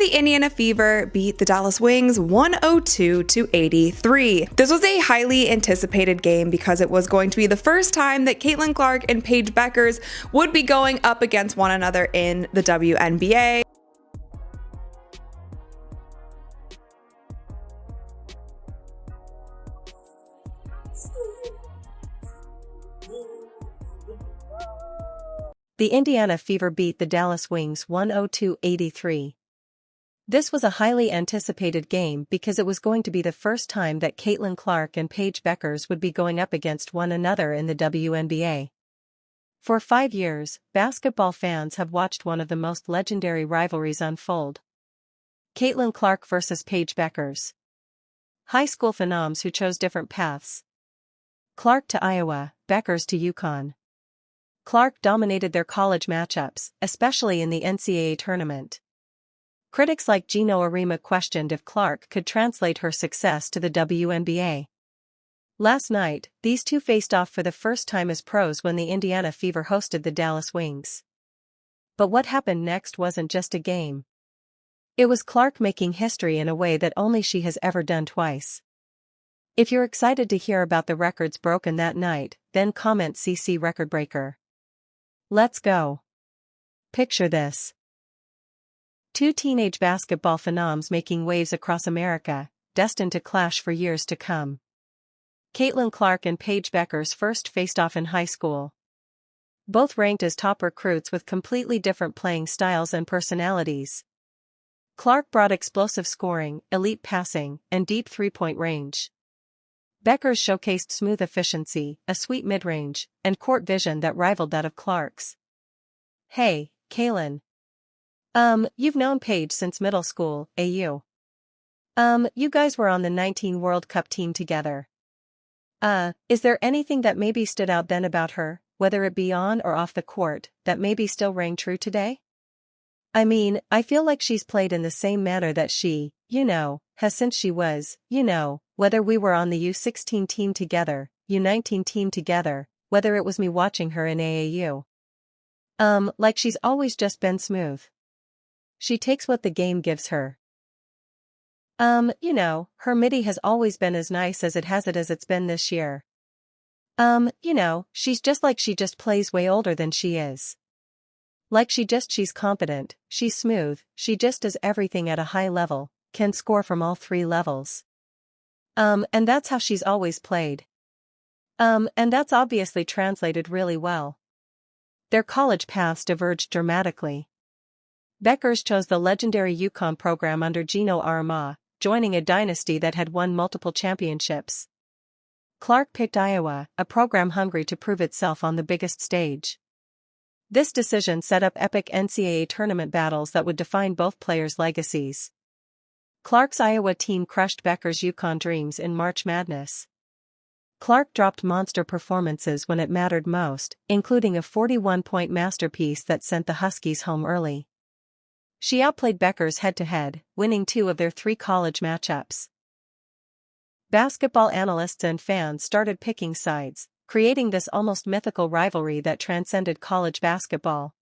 the Indiana Fever beat the Dallas Wings 102-83. This was a highly anticipated game because it was going to be the first time that Caitlin Clark and Paige Bueckers would be going up against one another in the WNBA. The Indiana Fever beat the Dallas Wings 102-83. This was a highly anticipated game because it was going to be the first time that Caitlin Clark and Paige Bueckers would be going up against one another in the WNBA. For 5 years, basketball fans have watched one of the most legendary rivalries unfold. Caitlin Clark versus Paige Bueckers. High school phenoms who chose different paths. Clark to Iowa, Bueckers to UConn. Clark dominated their college matchups, especially in the NCAA tournament. Critics like Gino Arima questioned if Clark could translate her success to the WNBA. Last night, these two faced off for the first time as pros when the Indiana Fever hosted the Dallas Wings. But what happened next wasn't just a game. It was Clark making history in a way that only she has ever done twice. If you're excited to hear about the records broken that night, then comment CC Record Breaker. Let's go. Picture this. Two teenage basketball phenoms making waves across America, destined to clash for years to come. Caitlin Clark and Paige Bueckers first faced off in high school. Both ranked as top recruits with completely different playing styles and personalities. Clark brought explosive scoring, elite passing, and deep three-point range. Bueckers showcased smooth efficiency, a sweet mid-range, and court vision that rivaled that of Clark's. Hey, Caitlin. You've known Paige since middle school, you? You guys were on the 19 World Cup team together. Is there anything that maybe stood out then about her, whether it be on or off the court, that maybe still rang true today? I mean, I feel like she's played in the same manner that she, has since she was, whether we were on the U16 team together, U19 team together, whether it was me watching her in AAU. Like she's always just been smooth. She takes what the game gives her. Her midi has always been as nice as it's been this year. She's just like she just plays way older than she is. Like she's confident, she's smooth, she just does everything at a high level, can score from all 3 levels. And that's how she's always played. And that's obviously translated really well. Their college paths diverged dramatically. Bueckers chose the legendary UConn program under Gino Arima, joining a dynasty that had won multiple championships. Clark picked Iowa, a program hungry to prove itself on the biggest stage. This decision set up epic NCAA tournament battles that would define both players' legacies. Clark's Iowa team crushed Bueckers' UConn dreams in March Madness. Clark dropped monster performances when it mattered most, including a 41-point masterpiece that sent the Huskies home early. She outplayed Bueckers head-to-head, winning 2 of their 3 college matchups. Basketball analysts and fans started picking sides, creating this almost mythical rivalry that transcended college basketball.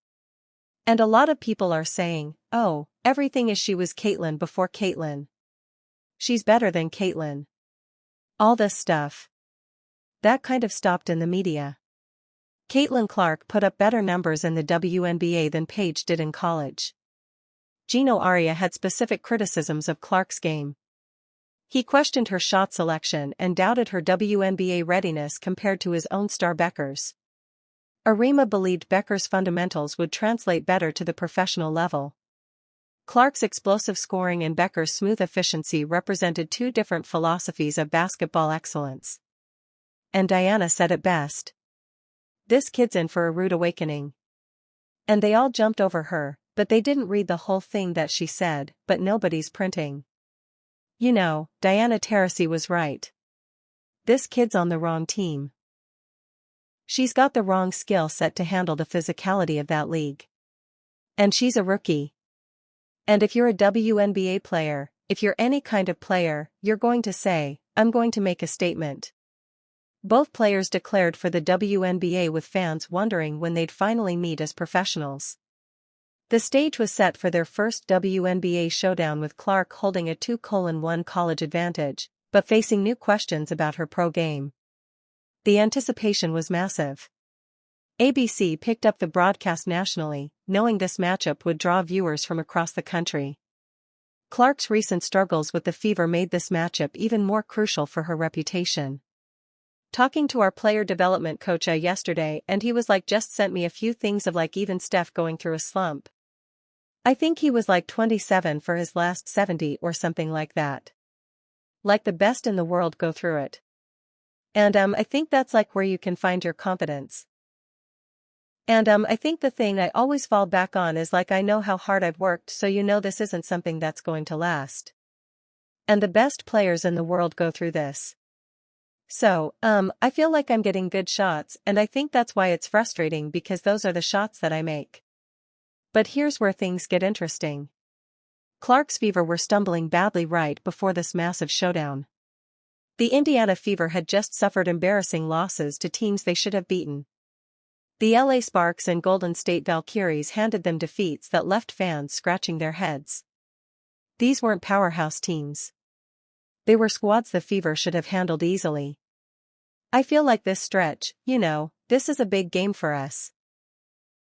And a lot of people are saying, oh, everything is she was Caitlin before Caitlin. She's better than Caitlin. All this stuff. That kind of stopped in the media. Caitlin Clark put up better numbers in the WNBA than Paige did in college. Gino Aria had specific criticisms of Clark's game. He questioned her shot selection and doubted her WNBA readiness compared to his own star Bueckers. Arima believed Bueckers' fundamentals would translate better to the professional level. Clark's explosive scoring and Bueckers' smooth efficiency represented 2 different philosophies of basketball excellence. And Diana said it best. This kid's in for a rude awakening. And they all jumped over her, but they didn't read the whole thing that she said, but nobody's printing. Diana Taurasi was right. This kid's on the wrong team. She's got the wrong skill set to handle the physicality of that league. And she's a rookie. And if you're a WNBA player, if you're any kind of player, you're going to say, I'm going to make a statement. Both players declared for the WNBA with fans wondering when they'd finally meet as professionals. The stage was set for their first WNBA showdown, with Clark holding a 2-1 college advantage, but facing new questions about her pro game. The anticipation was massive. ABC picked up the broadcast nationally, knowing this matchup would draw viewers from across the country. Clark's recent struggles with the fever made this matchup even more crucial for her reputation. Talking to our player development coach yesterday, and he was like, just sent me a few things of like even Steph going through a slump. I think he was like 27 for his last 70 or something like that. Like the best in the world go through it. And I think that's like where you can find your confidence. And I think the thing I always fall back on is like, I know how hard I've worked, so you know this isn't something that's going to last. And the best players in the world go through this. So, I feel like I'm getting good shots, and I think that's why it's frustrating, because those are the shots that I make. But here's where things get interesting. Clark's Fever were stumbling badly right before this massive showdown. The Indiana Fever had just suffered embarrassing losses to teams they should have beaten. The LA Sparks and Golden State Valkyries handed them defeats that left fans scratching their heads. These weren't powerhouse teams. They were squads the Fever should have handled easily. I feel like this stretch, this is a big game for us.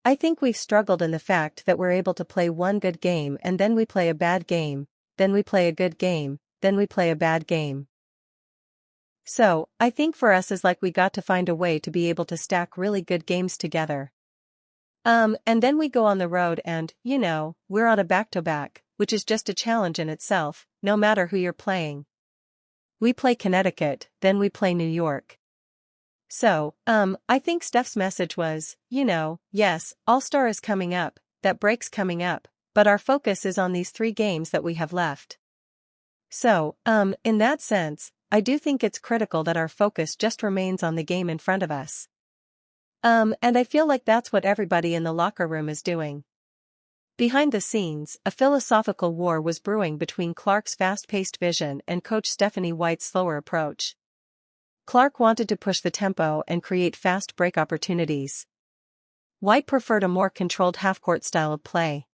I think we've struggled in the fact that we're able to play one good game and then we play a bad game, then we play a good game, then we play a bad game. So, I think for us is like we got to find a way to be able to stack really good games together. And then we go on the road and, we're on a back-to-back, which is just a challenge in itself, no matter who you're playing. We play Connecticut, then we play New York. So, I think Steph's message was, yes, All-Star is coming up, that break's coming up, but our focus is on these 3 games that we have left. So, in that sense, I do think it's critical that our focus just remains on the game in front of us. And I feel like that's what everybody in the locker room is doing. Behind the scenes, a philosophical war was brewing between Clark's fast-paced vision and Coach Stephanie White's slower approach. Clark wanted to push the tempo and create fast break opportunities. White preferred a more controlled half-court style of play.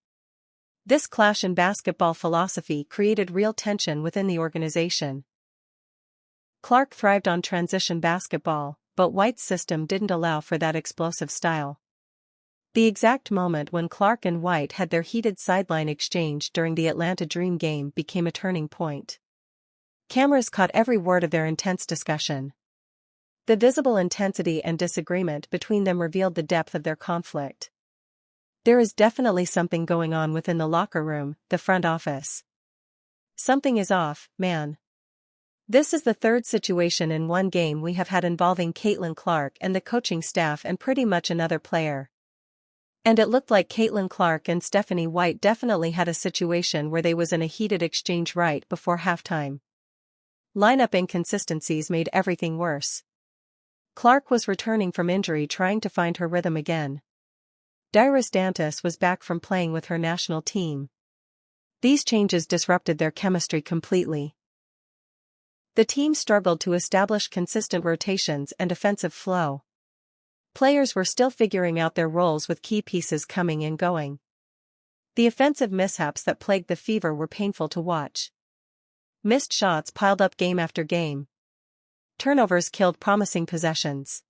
This clash in basketball philosophy created real tension within the organization. Clark thrived on transition basketball, but White's system didn't allow for that explosive style. The exact moment when Clark and White had their heated sideline exchange during the Atlanta Dream game became a turning point. Cameras caught every word of their intense discussion. The visible intensity and disagreement between them revealed the depth of their conflict. There is definitely something going on within the locker room, the front office. Something is off, man. This is the 3rd situation in one game we have had involving Caitlin Clark and the coaching staff and pretty much another player. And it looked like Caitlin Clark and Stephanie White definitely had a situation where they was in a heated exchange right before halftime. Lineup inconsistencies made everything worse. Clark was returning from injury trying to find her rhythm again. Dyrus Dantas was back from playing with her national team. These changes disrupted their chemistry completely. The team struggled to establish consistent rotations and offensive flow. Players were still figuring out their roles with key pieces coming and going. The offensive mishaps that plagued the Fever were painful to watch. Missed shots piled up game after game. Turnovers killed promising possessions.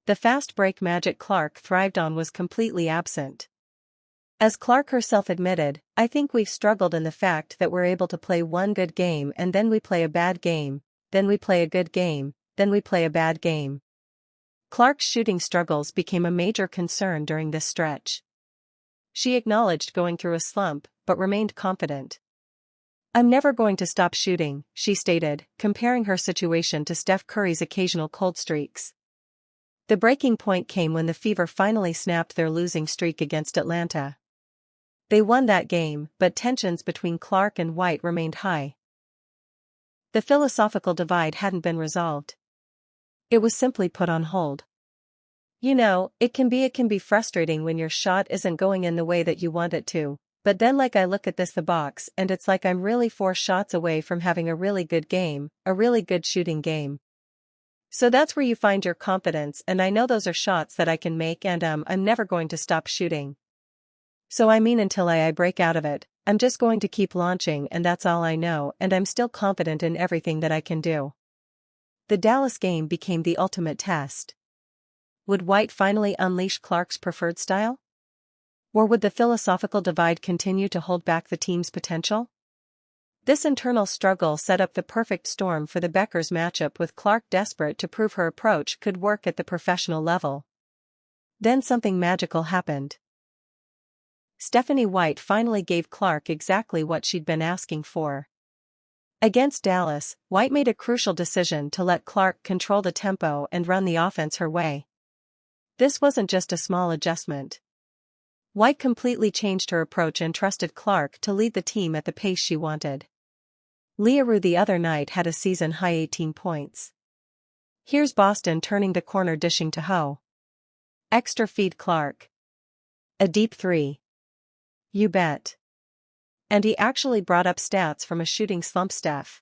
The fast break magic Clark thrived on was completely absent. As Clark herself admitted, I think we've struggled in the fact that we're able to play one good game and then we play a bad game, then we play a good game, then we play a bad game. Clark's shooting struggles became a major concern during this stretch. She acknowledged going through a slump, but remained confident. "I'm never going to stop shooting," she stated, comparing her situation to Steph Curry's occasional cold streaks. The breaking point came when the Fever finally snapped their losing streak against Atlanta. They won that game, but tensions between Clark and White remained high. The philosophical divide hadn't been resolved. It was simply put on hold. It can be frustrating when your shot isn't going in the way that you want it to. But then I look at the box and it's like I'm really 4 shots away from having a really good game, a really good shooting game. So that's where you find your confidence, and I know those are shots that I can make, and I'm never going to stop shooting. So I mean until I break out of it, I'm just going to keep launching and that's all I know and I'm still confident in everything that I can do. The Dallas game became the ultimate test. Would White finally unleash Clark's preferred style? Or would the philosophical divide continue to hold back the team's potential? This internal struggle set up the perfect storm for the Bueckers matchup, with Clark desperate to prove her approach could work at the professional level. Then something magical happened. Stephanie White finally gave Clark exactly what she'd been asking for. Against Dallas, White made a crucial decision to let Clark control the tempo and run the offense her way. This wasn't just a small adjustment. White completely changed her approach and trusted Clark to lead the team at the pace she wanted. Leroux the other night had a season-high 18 points. Here's Boston turning the corner, dishing to Ho. Extra feed Clark. A deep three. You bet. And he actually brought up stats from a shooting slump. Steph.